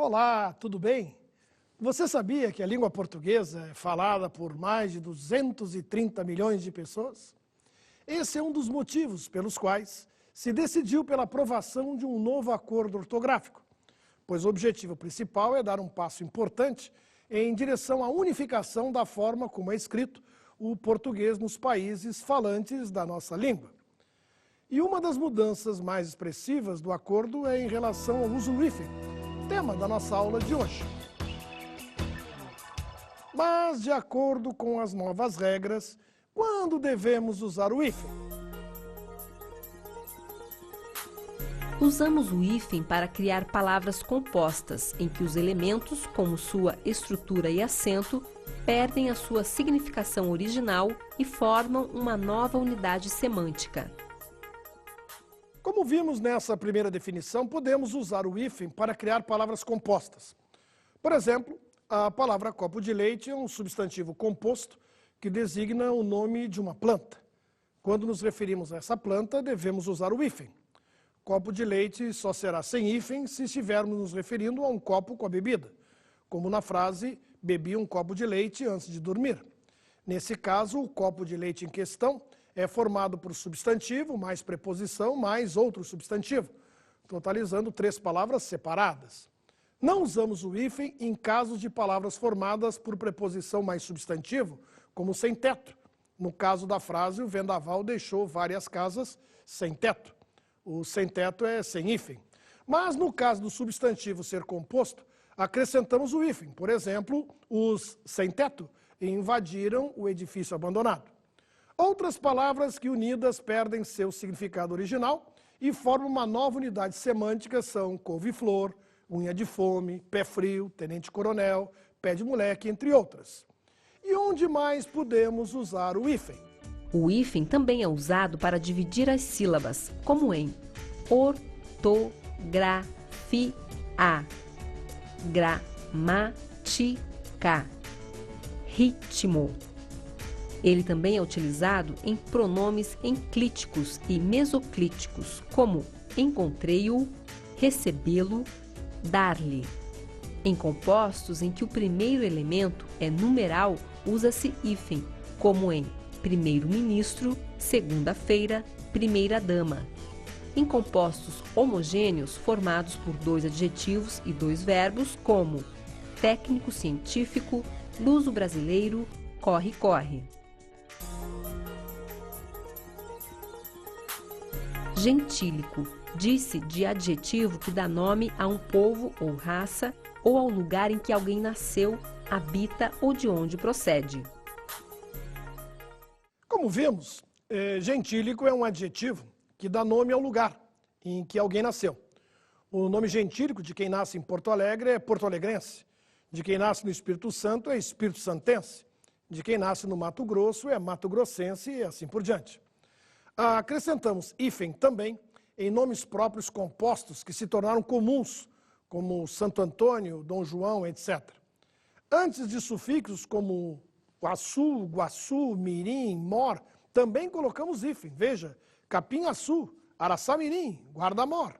Olá, tudo bem? Você sabia que a língua portuguesa é falada por mais de 230 milhões de pessoas? Esse é um dos motivos pelos quais se decidiu pela aprovação de um novo acordo ortográfico, pois o objetivo principal é dar um passo importante em direção à unificação da forma como é escrito o português nos países falantes da nossa língua. E uma das mudanças mais expressivas do acordo é em relação ao uso do hífen, tema da nossa aula de hoje. Mas, de acordo com as novas regras, quando devemos usar o hífen? Usamos o hífen para criar palavras compostas, em que os elementos, como sua estrutura e acento, perdem a sua significação original e formam uma nova unidade semântica. Como vimos nessa primeira definição, podemos usar o hífen para criar palavras compostas. Por exemplo, a palavra copo de leite é um substantivo composto que designa o nome de uma planta. Quando nos referimos a essa planta, devemos usar o hífen. Copo de leite só será sem hífen se estivermos nos referindo a um copo com a bebida, como na frase, bebi um copo de leite antes de dormir. Nesse caso, o copo de leite em questão é formado por substantivo, mais preposição, mais outro substantivo, totalizando 3 palavras separadas. Não usamos o hífen em casos de palavras formadas por preposição mais substantivo, como sem teto. No caso da frase, o vendaval deixou várias casas sem teto. O sem teto é sem hífen. Mas no caso do substantivo ser composto, acrescentamos o hífen. Por exemplo, os sem teto invadiram o edifício abandonado. Outras palavras que unidas perdem seu significado original e formam uma nova unidade semântica são couve-flor, unha de fome, pé frio, tenente-coronel, pé de moleque, entre outras. E onde mais podemos usar o hífen? O hífen também é usado para dividir as sílabas, como em ortografia, gramática, ritmo. Ele também é utilizado em pronomes enclíticos e mesoclíticos, como encontrei-o, recebê-lo, dar-lhe. Em compostos em que o primeiro elemento é numeral, usa-se hífen, como em primeiro-ministro, segunda-feira, primeira-dama. Em compostos homogêneos, formados por 2 adjetivos e 2 verbos, como técnico-científico, luso-brasileiro, corre-corre. Gentílico, diz-se de adjetivo que dá nome a um povo ou raça ou ao lugar em que alguém nasceu, habita ou de onde procede. Como vimos, gentílico é um adjetivo que dá nome ao lugar em que alguém nasceu. O nome gentílico de quem nasce em Porto Alegre é porto-alegrense, de quem nasce no Espírito Santo é espírito-santense, de quem nasce no Mato Grosso é mato-grossense e assim por diante. Acrescentamos hífen também em nomes próprios compostos que se tornaram comuns, como Santo Antônio, Dom João, etc. Antes de sufixos como Guaçu, Guaçu, Mirim, Mor, também colocamos hífen. Veja, Capim-Açu, Araçá-Mirim, Guarda-Mor.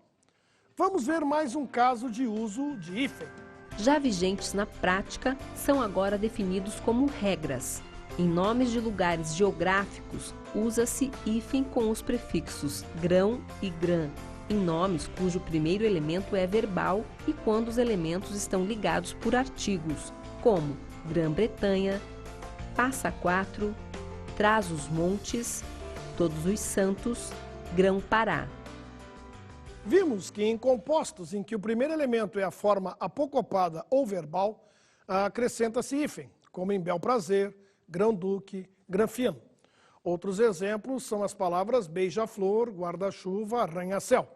Vamos ver mais um caso de uso de hífen. Já vigentes na prática, são agora definidos como regras. Em nomes de lugares geográficos, usa-se hífen com os prefixos grão e grã, em nomes cujo primeiro elemento é verbal e quando os elementos estão ligados por artigos, como Grã-Bretanha, Passa Quatro, Trás-os-Montes, Todos os Santos, Grão-Pará. Vimos que em compostos em que o primeiro elemento é a forma apocopada ou verbal, acrescenta-se hífen, como em bel-prazer, grão-duque, granfino. Outros exemplos são as palavras beija-flor, guarda-chuva, arranha-céu.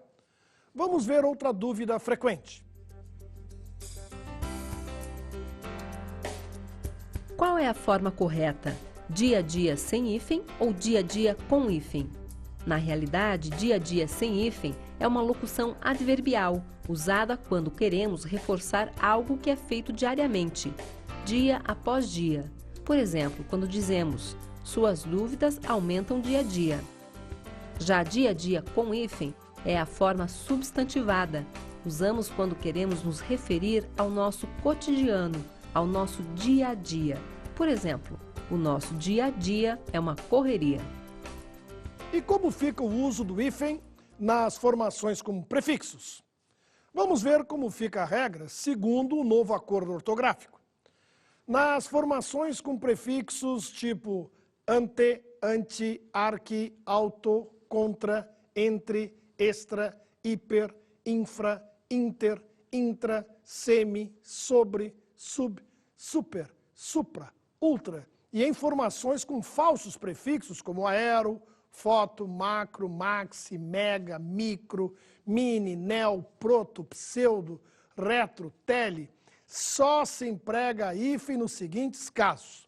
Vamos ver outra dúvida frequente. Qual é a forma correta? Dia a dia sem hífen ou dia a dia com hífen? Na realidade, dia a dia sem hífen é uma locução adverbial, usada quando queremos reforçar algo que é feito diariamente, dia após dia. Por exemplo, quando dizemos, suas dúvidas aumentam dia a dia. Já dia a dia com hífen é a forma substantivada, Usamos quando queremos nos referir ao nosso cotidiano, ao nosso dia a dia. Por exemplo, o nosso dia a dia é uma correria. E como fica o uso do hífen nas formações como prefixos? Vamos ver como fica a regra segundo o novo acordo ortográfico. Nas formações com prefixos tipo ante, anti, arqui, auto, contra, entre, extra, hiper, infra, inter, intra, semi, sobre, sub, super, supra, ultra, e em formações com falsos prefixos como aero, foto, macro, maxi, mega, micro, mini, neo, proto, pseudo, retro, tele, só se emprega hífen nos seguintes casos.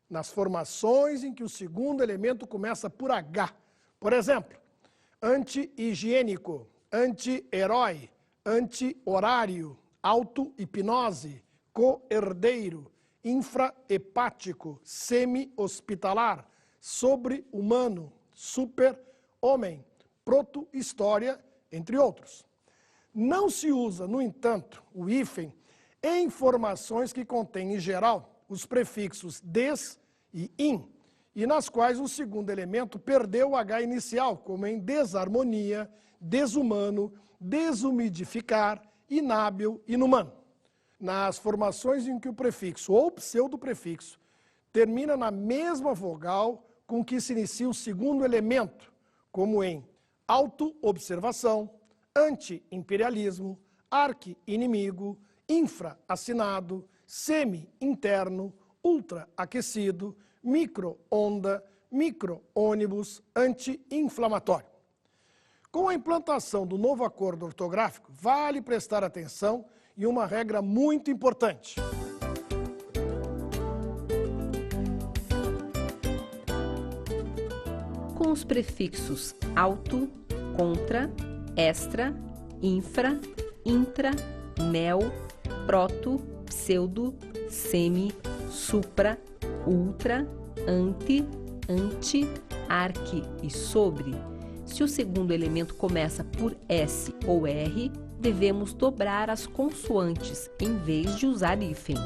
Nas formações em que o segundo elemento começa por H. Por exemplo, anti-higiênico, anti-herói, anti-horário, auto-hipnose, co-herdeiro, infra-hepático, semi-hospitalar, sobre-humano, super-homem, proto-história, entre outros. Não se usa, no entanto, o hífen em formações que contêm, em geral, os prefixos des e in, e nas quais o segundo elemento perdeu o H inicial, como em desarmonia, desumano, desumidificar, inábil, inumano. Nas formações em que o prefixo ou pseudoprefixo termina na mesma vogal com que se inicia o segundo elemento, como em auto-observação, anti-imperialismo, arqui-inimigo, infra-assinado, semi-interno, ultra-aquecido, micro-onda, micro-ônibus, anti-inflamatório. Com a implantação do novo acordo ortográfico, vale prestar atenção em uma regra muito importante. Com os prefixos auto, contra, extra, infra, intra, neo, proto, pseudo, semi, supra, ultra, ante, arqui e sobre, se o segundo elemento começa por S ou R, devemos dobrar as consoantes em vez de usar hífen.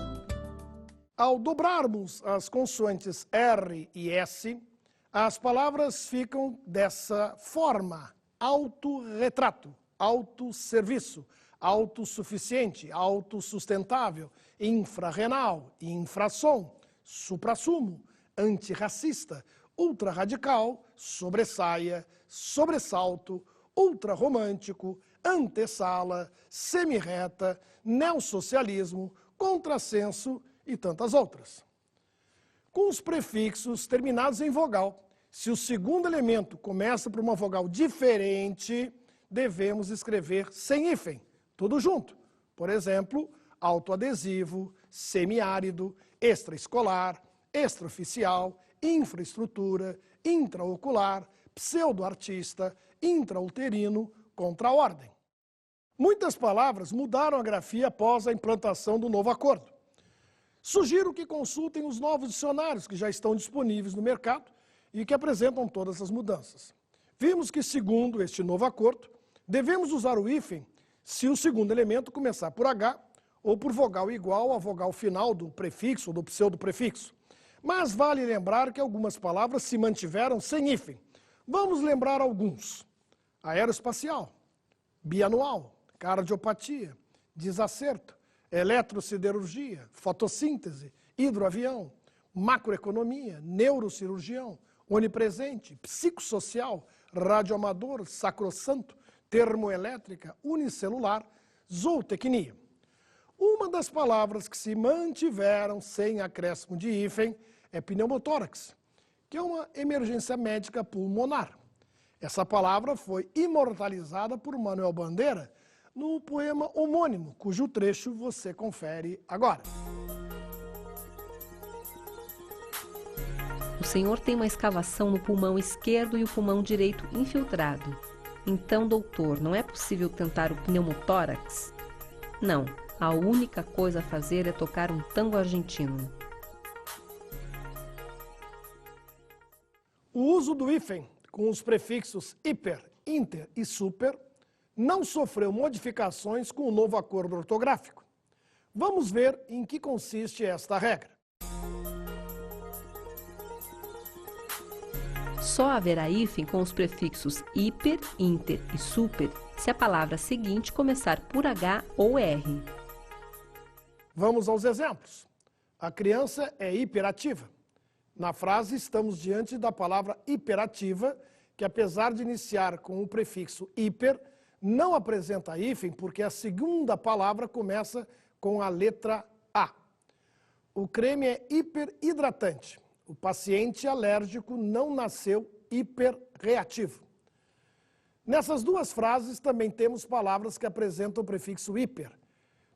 Ao dobrarmos as consoantes R e S, as palavras ficam dessa forma: autorretrato, autosserviço, autossuficiente, autossustentável, infrarrenal, infrassom, suprassumo, antirracista, ultrarradical, sobressaia, sobressalto, ultrarromântico, antessala, semirreta, neossocialismo, contrassenso e tantas outras. Com os prefixos terminados em vogal, se o segundo elemento começa por uma vogal diferente, devemos escrever sem hífen, tudo junto. Por exemplo, autoadesivo, semiárido, extraescolar, extraoficial, infraestrutura, intraocular, pseudoartista, intrauterino, contra-ordem. Muitas palavras mudaram a grafia após a implantação do novo acordo. Sugiro que consultem os novos dicionários que já estão disponíveis no mercado e que apresentam todas as mudanças. Vimos que, segundo este novo acordo, devemos usar o hífen se o segundo elemento começar por H ou por vogal igual à vogal final do prefixo ou do pseudoprefixo. Mas vale lembrar que algumas palavras se mantiveram sem hífen. Vamos lembrar alguns: aeroespacial, bianual, cardiopatia, desacerto, eletrociderurgia, fotossíntese, hidroavião, macroeconomia, neurocirurgião, onipresente, psicossocial, radioamador, sacrossanto, termoelétrica, unicelular, zootecnia. Uma das palavras que se mantiveram sem acréscimo de hífen é pneumotórax, que é uma emergência médica pulmonar. Essa palavra foi imortalizada por Manuel Bandeira no poema homônimo, cujo trecho você confere agora. O senhor tem uma escavação no pulmão esquerdo e o pulmão direito infiltrado. Então, doutor, não é possível tentar o pneumotórax? Não, a única coisa a fazer é tocar um tango argentino. O uso do hífen com os prefixos hiper, inter e super não sofreu modificações com o novo acordo ortográfico. Vamos ver em que consiste esta regra. Só haverá hífen com os prefixos hiper, inter e super se a palavra seguinte começar por H ou R. Vamos aos exemplos. A criança é hiperativa. Na frase, estamos diante da palavra hiperativa, que apesar de iniciar com o prefixo hiper, não apresenta hífen porque a segunda palavra começa com a letra A. O creme é hiperidratante. O paciente alérgico não nasceu hiperreativo. Nessas duas frases também temos palavras que apresentam o prefixo hiper.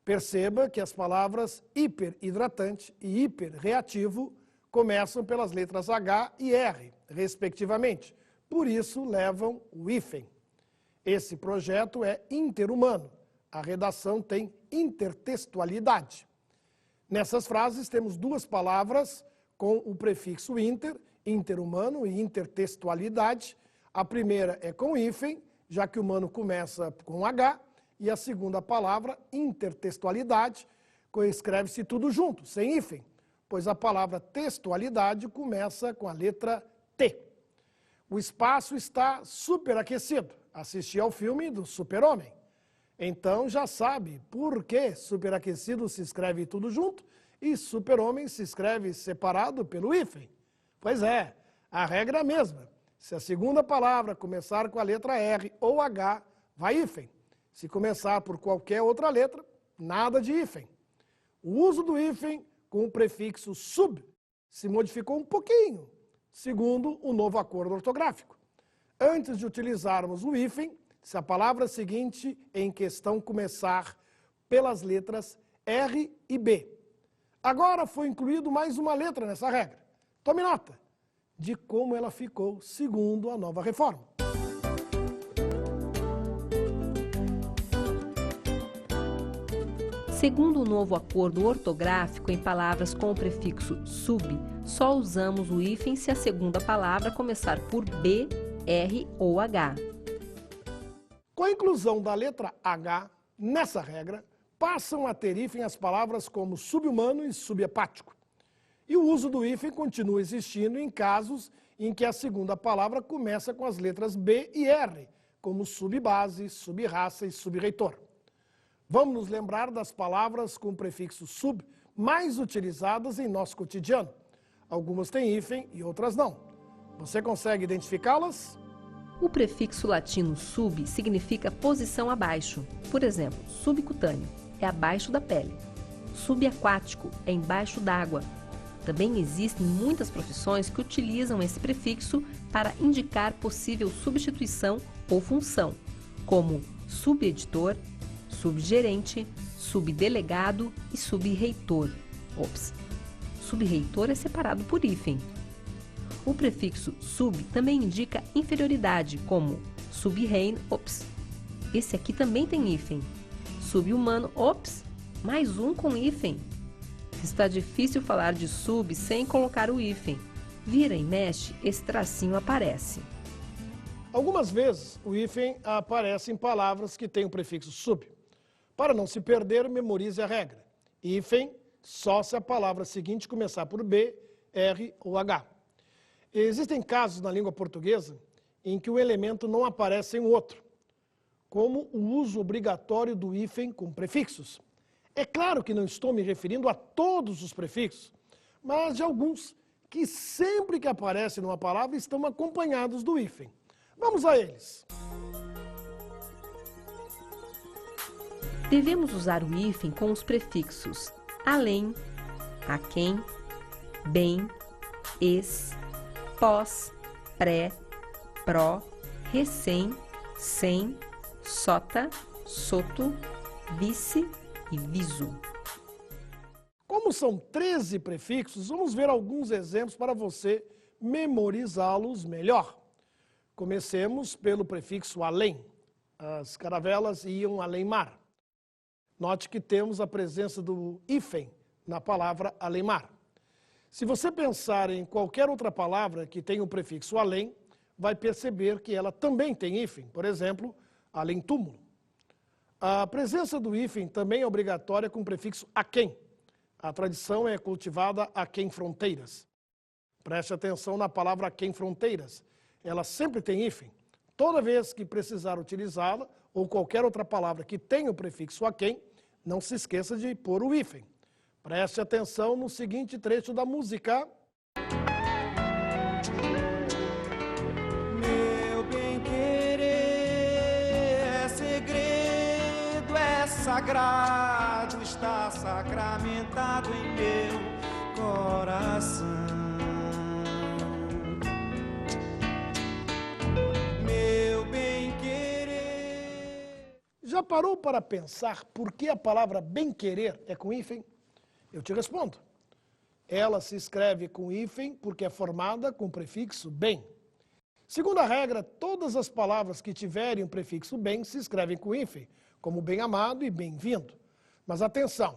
Perceba que as palavras hiperidratante e hiperreativo começam pelas letras H e R, respectivamente. Por isso, levam o hífen. Esse projeto é interhumano. A redação tem intertextualidade. Nessas frases temos duas palavras com o prefixo inter, interhumano e intertextualidade. A primeira é com hífen, já que humano começa com H, e a segunda palavra, intertextualidade, escreve-se tudo junto, sem hífen, pois a palavra textualidade começa com a letra T. O espaço está superaquecido. Assisti ao filme do Super-Homem. Então já sabe por que superaquecido se escreve tudo junto e Super-Homem se escreve separado pelo hífen. Pois é, a regra é a mesma. Se a segunda palavra começar com a letra R ou H, vai hífen. Se começar por qualquer outra letra, nada de hífen. O uso do hífen com o prefixo sub se modificou um pouquinho, segundo o novo acordo ortográfico. Antes de utilizarmos o hífen, se a palavra seguinte em questão começar pelas letras R e B. Agora foi incluído mais uma letra nessa regra. Tome nota de como ela ficou segundo a nova reforma. Segundo o novo acordo ortográfico, em palavras com o prefixo sub, só usamos o hífen se a segunda palavra começar por B, R ou H. Com a inclusão da letra H nessa regra, passam a ter hífen as palavras como subhumano e subhepático. E o uso do hífen continua existindo em casos em que a segunda palavra começa com as letras B e R, como subbase, subraça e subreitor. Vamos nos lembrar das palavras com o prefixo sub mais utilizadas em nosso cotidiano. Algumas têm hífen e outras não. Você consegue identificá-las? O prefixo latino sub significa posição abaixo. Por exemplo, subcutâneo é abaixo da pele. Subaquático é embaixo d'água. Também existem muitas profissões que utilizam esse prefixo para indicar possível substituição ou função, como subeditor, subgerente, subdelegado e subreitor. Subreitor é separado por hífen. O prefixo sub também indica inferioridade, como subreino, esse aqui também tem hífen. Subhumano, mais um com hífen. Está difícil falar de sub sem colocar o hífen. Vira e mexe, esse tracinho aparece. Algumas vezes o hífen aparece em palavras que têm o prefixo sub. Para não se perder, memorize a regra. Hífen só se a palavra seguinte começar por B, R ou H. Existem casos na língua portuguesa em que o elemento não aparece em outro, como o uso obrigatório do hífen com prefixos. É claro que não estou me referindo a todos os prefixos, mas de alguns que sempre que aparecem numa palavra estão acompanhados do hífen. Vamos a eles. Devemos usar o hífen com os prefixos além, aquém, bem, ex, pós, pré, pró, recém, sem, sota, soto, vice e viso. Como são 13 prefixos, vamos ver alguns exemplos para você memorizá-los melhor. Comecemos pelo prefixo além. As caravelas iam além mar. Note que temos a presença do hífen na palavra além-mar. Se você pensar em qualquer outra palavra que tenha o prefixo além, vai perceber que ela também tem hífen. Por exemplo, além-túmulo. A presença do hífen também é obrigatória com o prefixo aquém. A tradição é cultivada aquém fronteiras. Preste atenção na palavra aquém fronteiras. Ela sempre tem hífen. Toda vez que precisar utilizá-la, ou qualquer outra palavra que tenha o prefixo aquém, não se esqueça de pôr o hífen. Preste atenção no seguinte trecho da música. Meu bem-querer é segredo, é sagrado, está sacramentado em meu coração. Meu bem-querer. Já parou para pensar por que a palavra bem-querer é com hífen? Eu te respondo. Ela se escreve com hífen porque é formada com o prefixo bem. Segundo a regra, todas as palavras que tiverem o prefixo bem se escrevem com hífen, como bem-amado e bem-vindo. Mas atenção,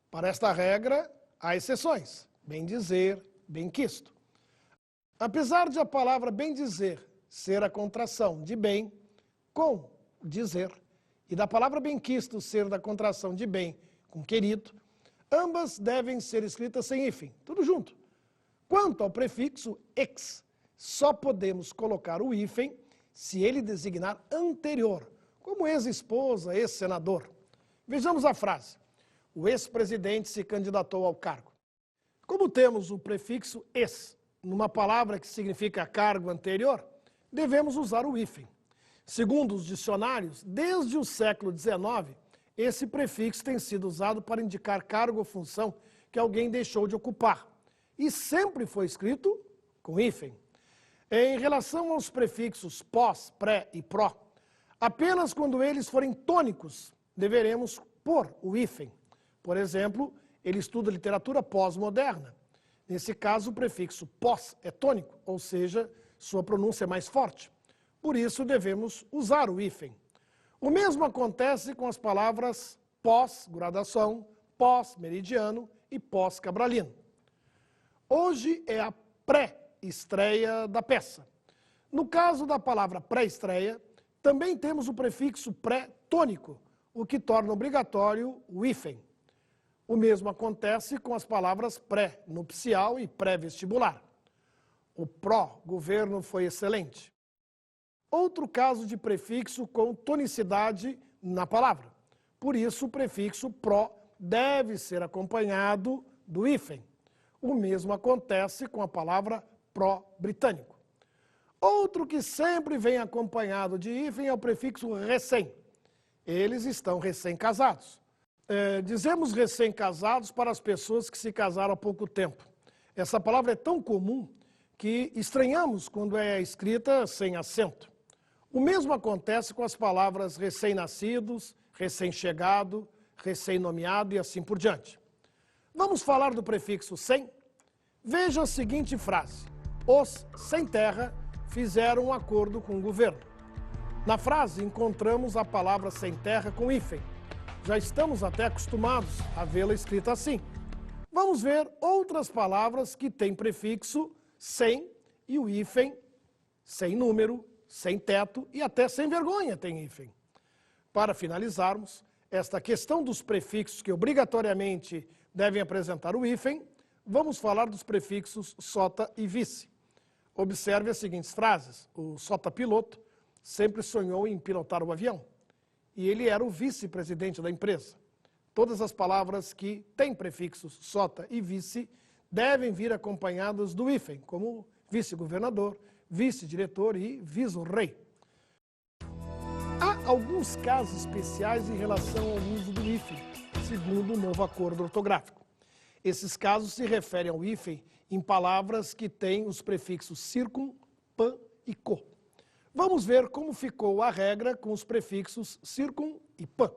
para esta regra há exceções. Bem-dizer, bem-quisto. Apesar de a palavra bem-dizer ser a contração de bem com dizer, e da palavra bem-quisto ser da contração de bem com querido, ambas devem ser escritas sem hífen, tudo junto. Quanto ao prefixo ex, só podemos colocar o hífen se ele designar anterior, como ex-esposa, ex-senador. Vejamos a frase. O ex-presidente se candidatou ao cargo. Como temos o prefixo ex numa palavra que significa cargo anterior, devemos usar o hífen. Segundo os dicionários, desde o século XIX, esse prefixo tem sido usado para indicar cargo ou função que alguém deixou de ocupar. E sempre foi escrito com hífen. Em relação aos prefixos pós, pré e pró, apenas quando eles forem tônicos, deveremos pôr o hífen. Por exemplo, ele estuda literatura pós-moderna. Nesse caso, o prefixo pós é tônico, ou seja, sua pronúncia é mais forte. Por isso, devemos usar o hífen. O mesmo acontece com as palavras pós-graduação, pós-meridiano e pós-cabralino. Hoje é a pré-estreia da peça. No caso da palavra pré-estreia, também temos o prefixo pré-tônico, o que torna obrigatório o hífen. O mesmo acontece com as palavras pré-nupcial e pré-vestibular. O pró-governo foi excelente. Outro caso de prefixo com tonicidade na palavra. Por isso, o prefixo pró deve ser acompanhado do hífen. O mesmo acontece com a palavra pró-britânico. Outro que sempre vem acompanhado de hífen é o prefixo recém. Eles estão recém-casados. Dizemos recém-casados para as pessoas que se casaram há pouco tempo. Essa palavra é tão comum que estranhamos quando é escrita sem acento. O mesmo acontece com as palavras recém-nascidos, recém-chegado, recém-nomeado e assim por diante. Vamos falar do prefixo sem? Veja a seguinte frase. Os sem terra fizeram um acordo com o governo. Na frase encontramos a palavra sem terra com hífen. Já estamos até acostumados a vê-la escrita assim. Vamos ver outras palavras que têm prefixo sem e o hífen sem número, sem teto e até sem vergonha tem hífen. Para finalizarmos, esta questão dos prefixos que obrigatoriamente devem apresentar o hífen, vamos falar dos prefixos sota e vice. Observe as seguintes frases. O sota-piloto sempre sonhou em pilotar o avião e ele era o vice-presidente da empresa. Todas as palavras que têm prefixos sota e vice devem vir acompanhadas do hífen, como vice-governador, vice-diretor e vice-rei. Há alguns casos especiais em relação ao uso do hífen, segundo o novo acordo ortográfico. Esses casos se referem ao hífen em palavras que têm os prefixos circum, pan e co. Vamos ver como ficou a regra com os prefixos circum e pan.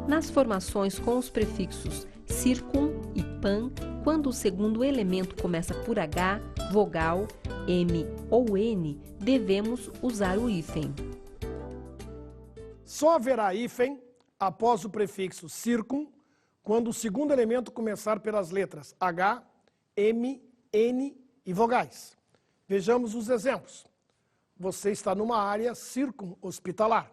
Nas formações com os prefixos circum e pan, quando o segundo elemento começa por H, vogal, M ou N, devemos usar o hífen. Só haverá hífen após o prefixo circum, quando o segundo elemento começar pelas letras H, M, N e vogais. Vejamos os exemplos. Você está numa área circunhospitalar.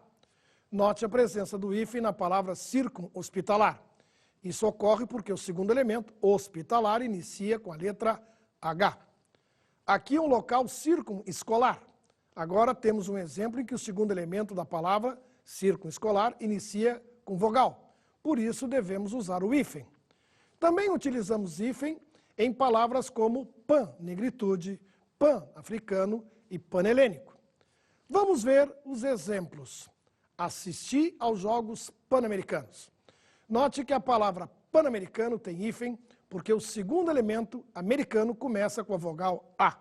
Note a presença do hífen na palavra circunhospitalar. Isso ocorre porque o segundo elemento, hospitalar, inicia com a letra H. Aqui é um local circunescolar. Agora temos um exemplo em que o segundo elemento da palavra circunescolar inicia com vogal. Por isso devemos usar o hífen. Também utilizamos hífen em palavras como pan-negritude, pan-africano e pan-helênico. Vamos ver os exemplos. Assistir aos Jogos Pan-Americanos. Note que a palavra pan-americano tem hífen porque o segundo elemento americano começa com a vogal A.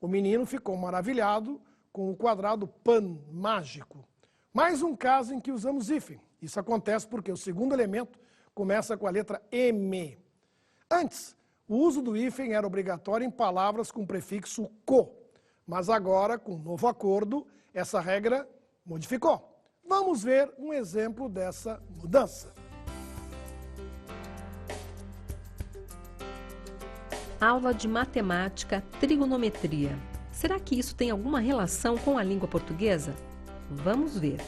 O menino ficou maravilhado com o quadrado pan mágico. Mais um caso em que usamos hífen. Isso acontece porque o segundo elemento começa com a letra M. Antes, o uso do hífen era obrigatório em palavras com prefixo co, mas agora, com o novo acordo, essa regra modificou. Vamos ver um exemplo dessa mudança. Aula de matemática, trigonometria. Será que isso tem alguma relação com a língua portuguesa? Vamos ver.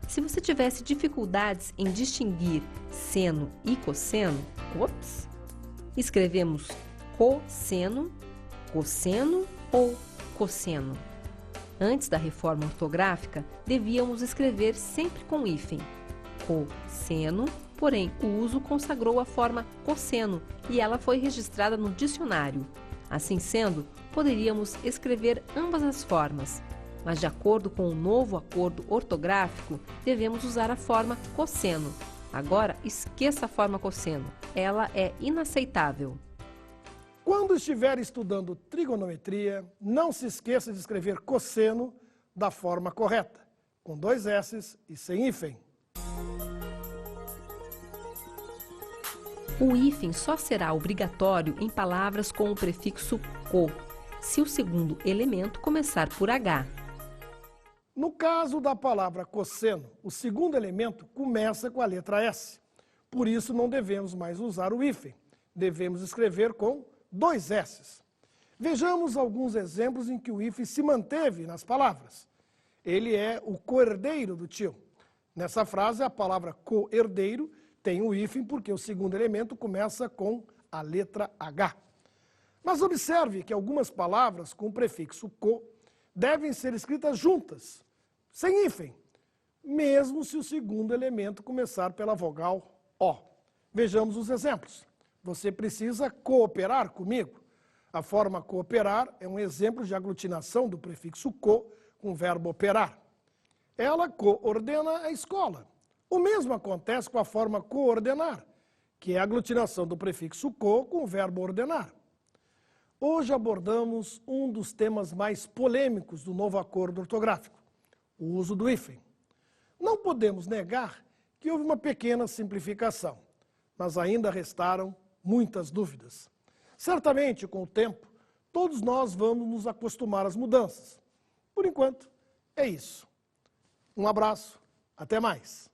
Se você tivesse dificuldades em distinguir seno e cosseno, escrevemos cosseno, cosseno ou cosseno. Antes da reforma ortográfica, devíamos escrever sempre com hífen, cosseno, porém o uso consagrou a forma cosseno e ela foi registrada no dicionário. Assim sendo, poderíamos escrever ambas as formas, mas de acordo com o novo acordo ortográfico, devemos usar a forma cosseno. Agora, esqueça a forma cosseno, ela é inaceitável. Quando estiver estudando trigonometria, não se esqueça de escrever cosseno da forma correta, com 2 S's e sem hífen. O hífen só será obrigatório em palavras com o prefixo co, se o segundo elemento começar por H. No caso da palavra cosseno, o segundo elemento começa com a letra S. Por isso não devemos mais usar o hífen. Devemos escrever com 2 S's. Vejamos alguns exemplos em que o hífen se manteve nas palavras. Ele é o coerdeiro do tio. Nessa frase, a palavra coerdeiro tem o hífen porque o segundo elemento começa com a letra H. Mas observe que algumas palavras com o prefixo co devem ser escritas juntas, sem hífen, mesmo se o segundo elemento começar pela vogal O. Vejamos os exemplos. Você precisa cooperar comigo. A forma cooperar é um exemplo de aglutinação do prefixo co com o verbo operar. Ela coordena a escola. O mesmo acontece com a forma coordenar, que é a aglutinação do prefixo co com o verbo ordenar. Hoje abordamos um dos temas mais polêmicos do novo acordo ortográfico, o uso do hífen. Não podemos negar que houve uma pequena simplificação, mas ainda restaram muitas dúvidas. Certamente, com o tempo, todos nós vamos nos acostumar às mudanças. Por enquanto, é isso. Um abraço, até mais.